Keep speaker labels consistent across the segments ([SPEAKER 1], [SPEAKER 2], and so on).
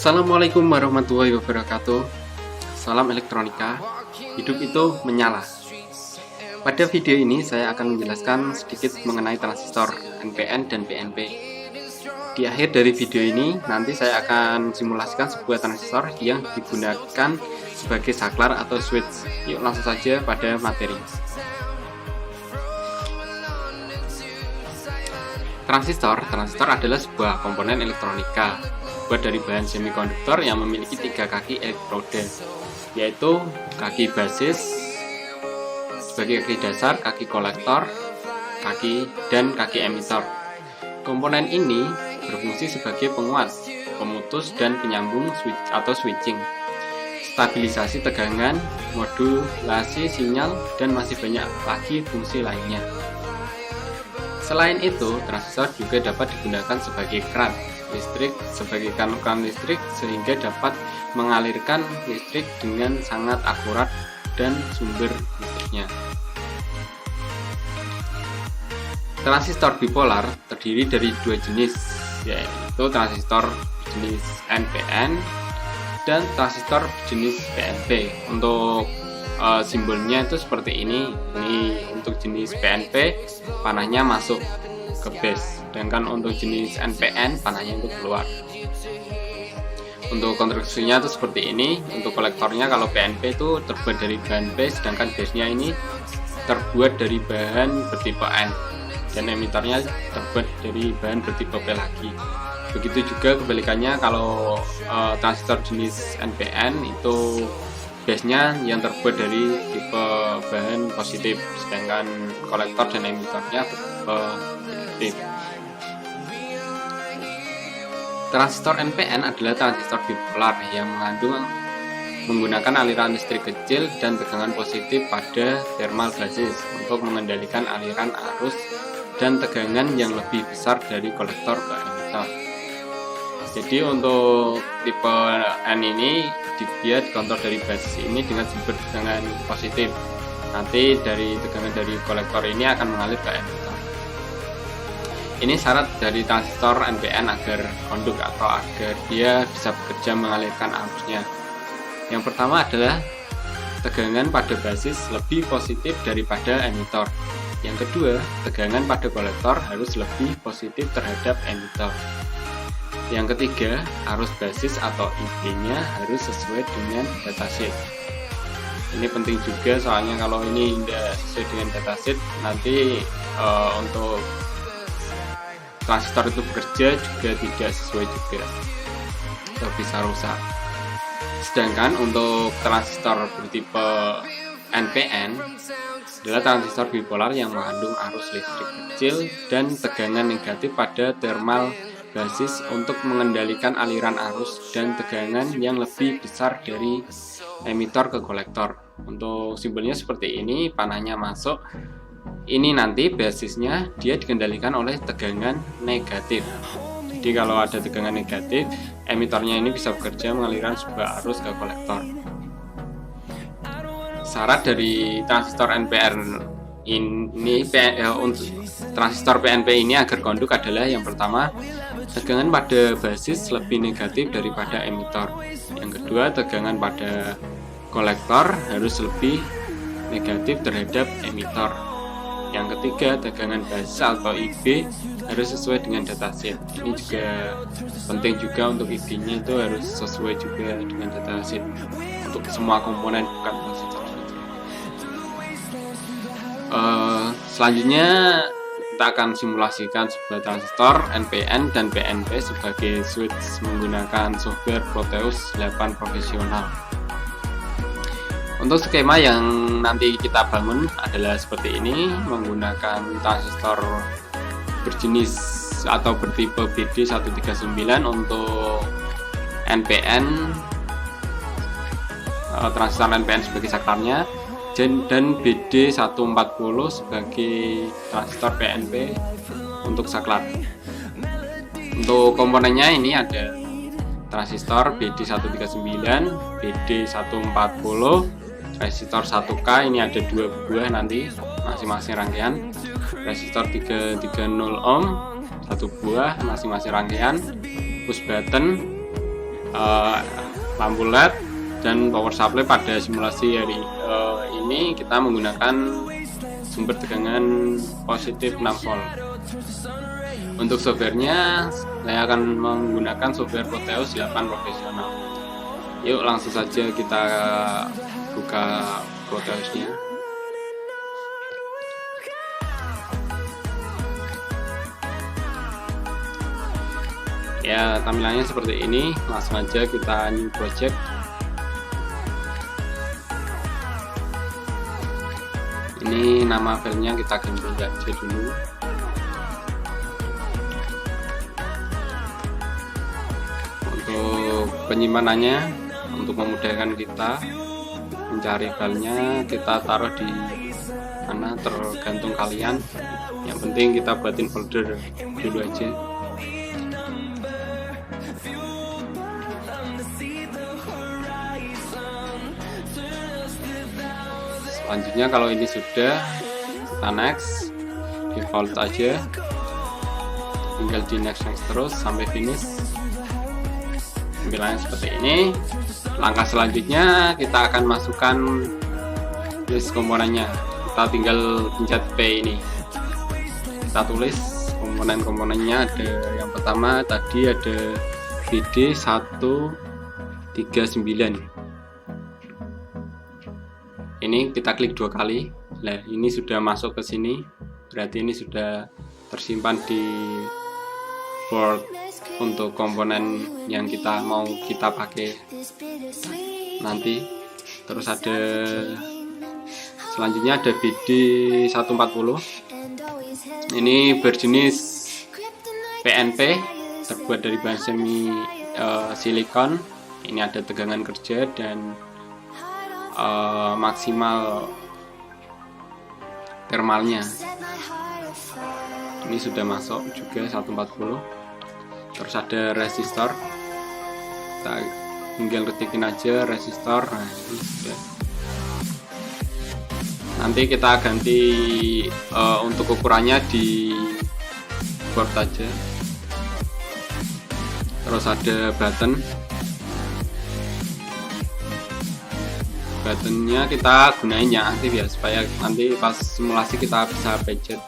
[SPEAKER 1] Assalamualaikum warahmatullahi wabarakatuh. Salam elektronika. Hidup itu menyala. Pada video ini saya akan menjelaskan sedikit mengenai transistor NPN dan PNP. Di akhir dari video ini nanti saya akan simulasikan sebuah transistor yang digunakan sebagai saklar atau switch. Yuk langsung saja pada materi. Transistor adalah sebuah komponen elektronika terbuat dari bahan semikonduktor yang memiliki 3 kaki elektroda, yaitu kaki basis sebagai kaki dasar, kaki kolektor, dan kaki emitor. Komponen ini berfungsi sebagai penguat, pemutus, dan penyambung switching, stabilisasi tegangan, modulasi sinyal, dan masih banyak lagi fungsi lainnya. Selain itu, transistor juga dapat digunakan sebagai keran listrik, sebagai kran listrik, sehingga dapat mengalirkan listrik dengan sangat akurat dan sumber listriknya. Transistor bipolar terdiri dari 2 jenis, yaitu transistor jenis NPN dan transistor jenis PNP. Untuk simbolnya itu seperti ini. Ini untuk jenis PNP panahnya masuk ke base, sedangkan untuk jenis NPN panahnya itu keluar. Untuk konstruksinya itu seperti ini. Untuk kolektornya kalau PNP itu terbuat dari bahan base, sedangkan base-nya ini terbuat dari bahan bertipe N, dan emitornya terbuat dari bahan bertipe P lagi. Begitu juga kebalikannya, kalau transistor jenis NPN itu base-nya yang terbuat dari tipe bahan positif, sedangkan kolektor dan emitornya bertipe negatif. Transistor NPN adalah transistor bipolar yang menggunakan aliran listrik kecil dan tegangan positif pada thermal basis untuk mengendalikan aliran arus dan tegangan yang lebih besar dari kolektor ke emitor. Jadi untuk tipe N ini dia dikontrol dari basis ini dengan sumber tegangan positif. Nanti dari tegangan dari kolektor ini akan mengalir ke emitor. Ini syarat dari transistor NPN agar konduk atau agar dia bisa bekerja mengalirkan arusnya. Yang pertama adalah tegangan pada basis lebih positif daripada emitor. Yang kedua, tegangan pada kolektor harus lebih positif terhadap emitor. Yang ketiga, arus basis atau IB-nya harus sesuai dengan datasheet. Ini penting juga, soalnya kalau ini tidak sesuai dengan datasheet, nanti untuk transistor itu bekerja juga tidak sesuai juga, atau bisa rusak. Sedangkan untuk transistor bertipe NPN adalah transistor bipolar yang mengandung arus listrik kecil dan tegangan negatif pada thermal basis untuk mengendalikan aliran arus dan tegangan yang lebih besar dari emitor ke kolektor. Untuk simbolnya seperti ini, panahnya masuk. Ini nanti basisnya dia dikendalikan oleh tegangan negatif. Jadi kalau ada tegangan negatif, emitornya ini bisa bekerja mengalirkan sebuah arus ke kolektor. Syarat dari transistor NPN ini untuk transistor PNP ini agar konduk adalah yang pertama, tegangan pada basis lebih negatif daripada emitor. Yang kedua, tegangan pada kolektor harus lebih negatif terhadap emitor. Yang ketiga, tegangan basis atau IB harus sesuai dengan datasheet. Ini juga penting juga, untuk IB-nya itu harus sesuai juga dengan datasheet untuk semua komponen, bukan transistor saja. Selanjutnya kita akan simulasikan sebuah transistor NPN dan PNP sebagai switch menggunakan software Proteus 8 profesional. Untuk skema yang nanti kita bangun adalah seperti ini, menggunakan transistor berjenis atau bertipe BD139 untuk NPN, transistor NPN sebagai saklarnya, dan BD140 sebagai transistor PNP untuk saklar. Untuk komponennya ini ada transistor BD139, BD140, resistor 1K, ini ada 2 buah nanti masing-masing rangkaian, resistor 330 ohm 1 buah masing-masing rangkaian, push button lampu LED dan power supply. Pada simulasi hari ini kita menggunakan sumber tegangan positif 6 volt. Untuk softwarenya saya akan menggunakan software Proteus 8 profesional. Yuk langsung saja kita buka Proteusnya. Ya, tampilannya seperti ini. Langsung aja kita new project. Ini nama filenya kita ganti aja dulu. Untuk penyimpanannya, untuk memudahkan kita mencari filenya, kita taruh di mana tergantung kalian. Yang penting kita buatin folder dulu aja. Selanjutnya kalau ini sudah, kita next, default aja, tinggal di next terus sampai finish. Tampilannya seperti ini. Langkah selanjutnya kita akan masukkan list komponennya. Kita tinggal pencet P ini, kita tulis komponen-komponennya. Ada yang pertama tadi ada BD 139. Ini kita klik 2 kali. Nah, ini sudah masuk ke sini, berarti ini sudah tersimpan di board untuk komponen yang kita mau kita pakai nanti. Terus ada selanjutnya ada BD 140. Ini berjenis PNP, terbuat dari bahan semi silikon. Ini ada tegangan kerja dan maksimal thermalnya. Ini sudah masuk juga 140. Terus ada resistor, kita tinggal ketikin aja resistor. Nah, ini sudah. Nanti kita ganti untuk ukurannya di board aja. Terus ada buttonnya kita gunain yang aktif ya, supaya nanti pas simulasi kita bisa pencet.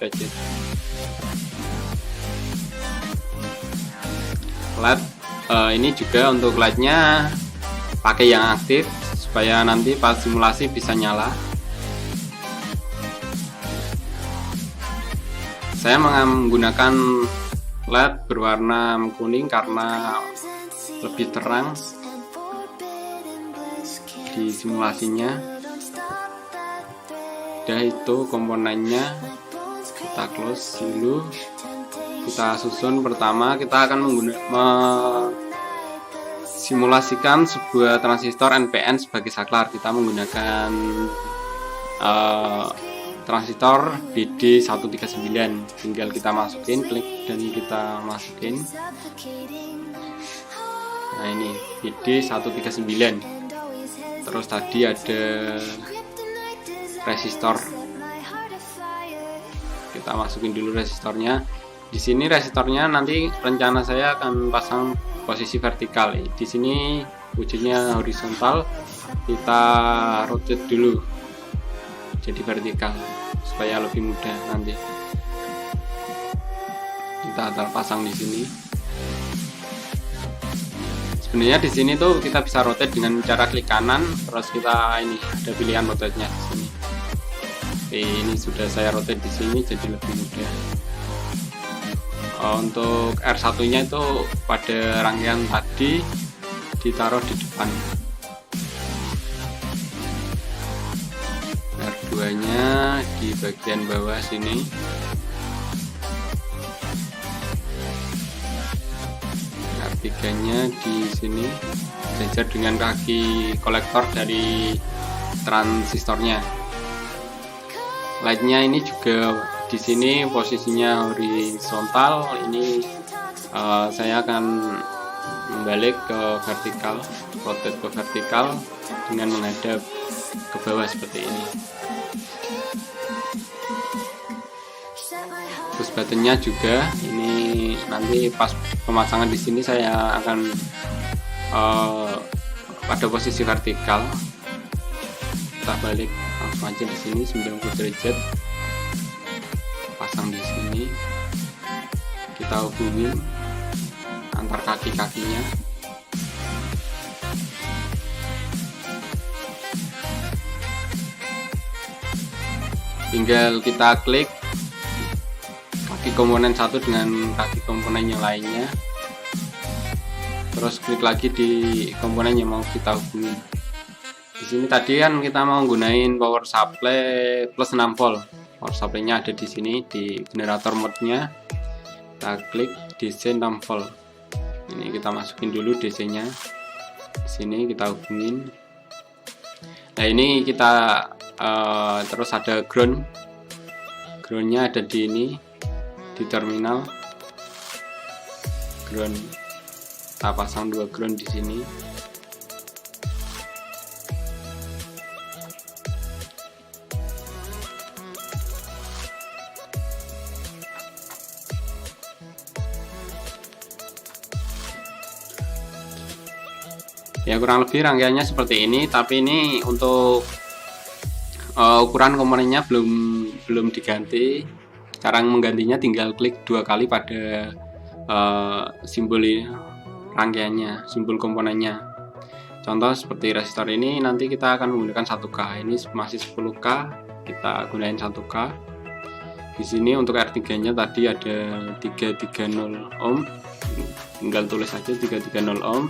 [SPEAKER 1] LED ini juga untuk LED-nya pakai yang aktif supaya nanti pas simulasi bisa nyala. Saya menggunakan LED berwarna kuning karena lebih terang di simulasinya. Udah, itu komponennya kita close dulu. Kita susun. Pertama kita akan simulasikan sebuah transistor NPN sebagai saklar. Kita menggunakan transistor BD 139. Tinggal kita masukin, klik dan kita masukin. Nah, ini BD 139. Terus tadi ada resistor, kita masukin dulu resistornya. Di sini resistornya nanti rencana saya akan pasang posisi vertikal. Di sini wujudnya horizontal, kita rotate dulu jadi vertikal supaya lebih mudah nanti. Kita pasang di sini. Sebenarnya di sini tuh kita bisa rotate dengan cara klik kanan, terus kita ini ada pilihan rotate-nya di sini. Oke, ini sudah saya rotate di sini jadi lebih mudah. Untuk R1-nya itu pada rangkaian tadi ditaruh di depan. R2-nya di bagian bawah sini. R3-nya di sini sejajar dengan kaki kolektor dari transistornya. Light-nya ini juga di sini posisinya horizontal. Ini saya akan membalik ke vertikal, rotate ke vertikal dengan menghadap ke bawah seperti ini. Terus buttonnya juga ini nanti pas pemasangan di sini saya akan pada posisi vertikal. Kita balik langsung aja di sini 90 derajat, pasang di sini, kita hubungin antar kaki-kakinya. Tinggal kita klik kaki komponen satu dengan kaki komponen yang lainnya, terus klik lagi di komponen yang mau kita hubungi. Di sini tadi kan kita mau gunain power supply plus 6 volt. Power supply-nya ada di sini di generator mode-nya. Kita klik DC 6 volt. Ini kita masukin dulu DC-nya. Di sini kita hubungin. Nah, ini kita terus ada ground. Ground-nya ada di ini, di terminal. Ground. Kita pasang 2 ground di sini. Ya, kurang lebih rangkaiannya seperti ini, tapi ini untuk ukuran komponennya belum diganti. Cara menggantinya tinggal klik 2 kali pada simbol rangkaiannya, simbol komponennya. Contoh seperti resistor ini nanti kita akan menggunakan 1K. Ini masih 10K, kita gunain 1K. Di sini untuk R3-nya tadi ada 330 ohm. Tinggal tulis aja 330 ohm.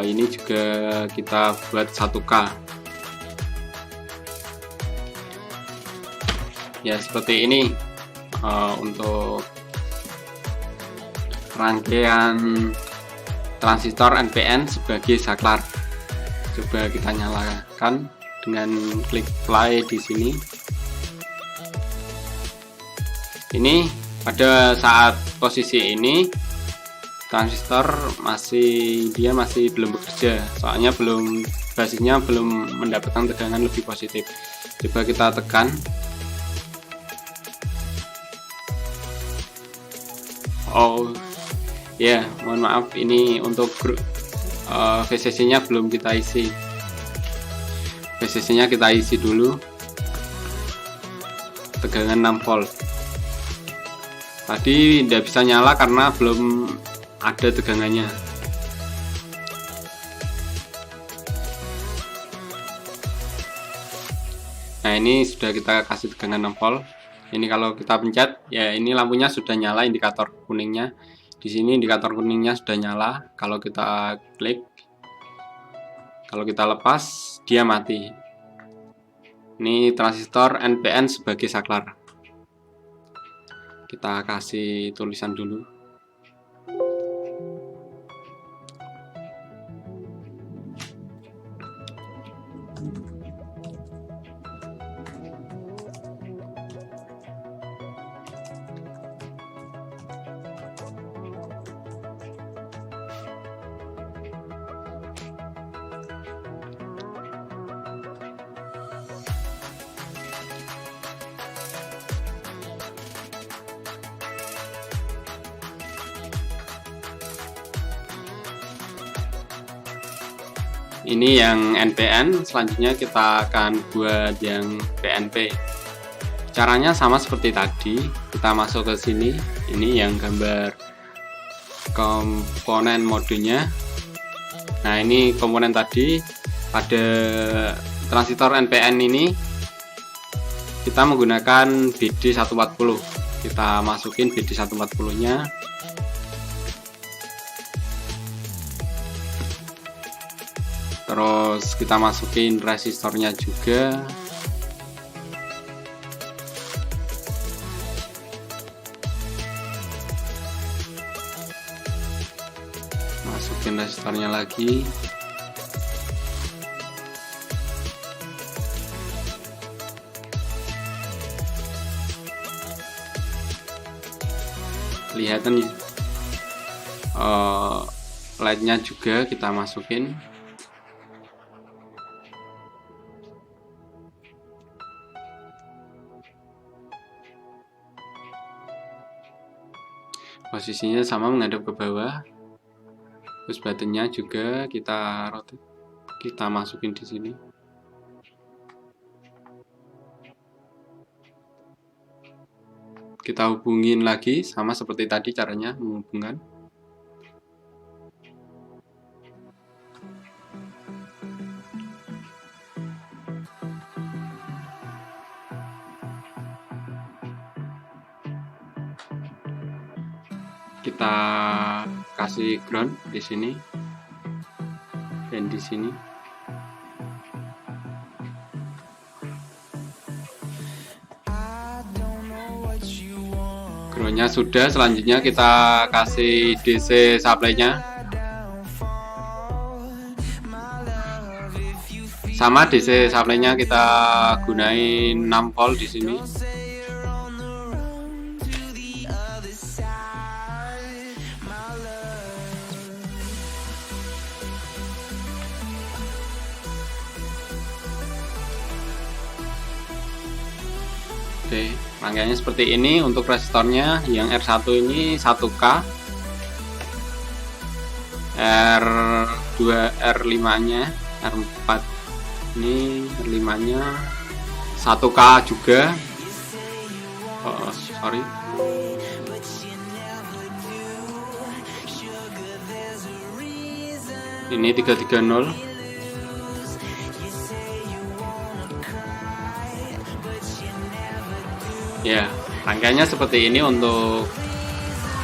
[SPEAKER 1] Ini juga kita buat 1K. Ya, seperti ini untuk rangkaian transistor NPN sebagai saklar. Coba kita nyalakan dengan klik play di sini. Ini pada saat posisi ini transistor masih belum bekerja, soalnya basisnya belum mendapatkan tegangan lebih positif. Coba kita tekan. Oh ya, mohon maaf, ini untuk VCC nya belum kita isi. VCC nya kita isi dulu, tegangan 6 volt. Tadi tidak bisa nyala karena belum ada tegangannya. Nah, ini sudah kita kasih tegangan 6 volt. Ini kalau kita pencet, ya ini lampunya sudah nyala, indikator kuningnya. Di sini indikator kuningnya sudah nyala. Kalau kita klik, kalau kita lepas, dia mati. Ini transistor NPN sebagai saklar. Kita kasih tulisan dulu. Ini yang NPN, selanjutnya kita akan buat yang PNP. Caranya sama seperti tadi, kita masuk ke sini. Ini yang gambar komponen modenya. Nah, ini komponen tadi. Pada transistor NPN ini kita menggunakan BD140. Kita masukin BD140 nya. Terus kita masukin resistornya juga. Masukin resistornya lagi. Kelihatan nih. Lightnya juga kita masukin. Posisinya sama, menghadap ke bawah. Push buttonnya juga kita rotate, kita masukin di sini. Kita hubungin lagi, sama seperti tadi caranya menghubungkan. Kita kasih ground di sini dan di sini. Groundnya sudah, selanjutnya kita kasih DC supply-nya. Sama DC supply-nya kita gunain 6 volt di sini. Oke, rangkaiannya seperti ini. Untuk resistornya yang R1 ini 1K, R2 R5 nya, R4 ini R5 nya 1K juga. Oh, sorry, ini 330. Ya, rangkaiannya seperti ini untuk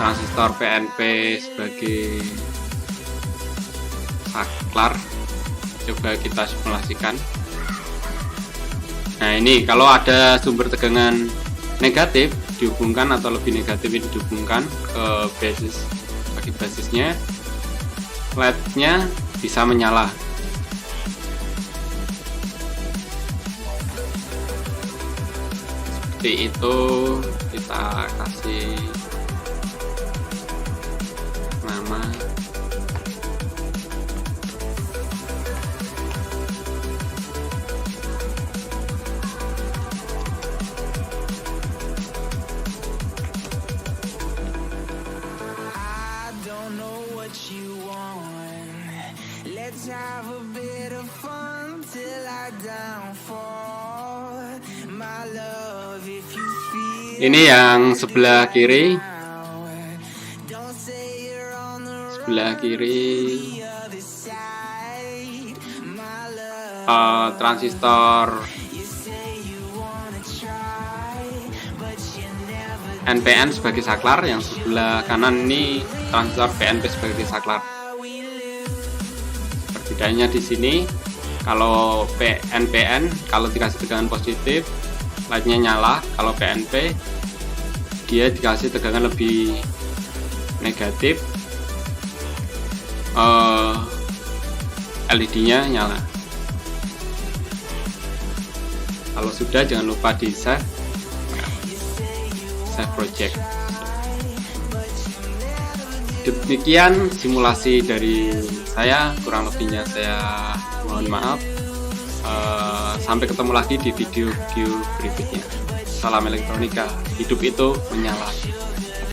[SPEAKER 1] transistor PNP sebagai saklar. Coba kita simulasikan. Nah, ini kalau ada sumber tegangan negatif dihubungkan atau lebih negatif ini dihubungkan ke basis, bagi basisnya, LED-nya bisa menyala. Seperti itu, kita kasih nama. Let's have a bit of fun till I downfall. My love, if you feel. Ini yang sebelah kiri. Sebelah kiri. Transistor NPN sebagai saklar, yang sebelah kanan ini transistor PNP sebagai saklar. Perbedaannya di sini, kalau NPN kalau dikasih tegangan positif, lightnya nyala. Kalau PNP dia dikasih tegangan lebih negatif, LED-nya nyala. Kalau sudah, jangan lupa di save project. Demikian simulasi dari saya, kurang lebihnya saya mohon maaf. Sampai ketemu lagi di video-video berikutnya. Salam elektronika, hidup itu menyala.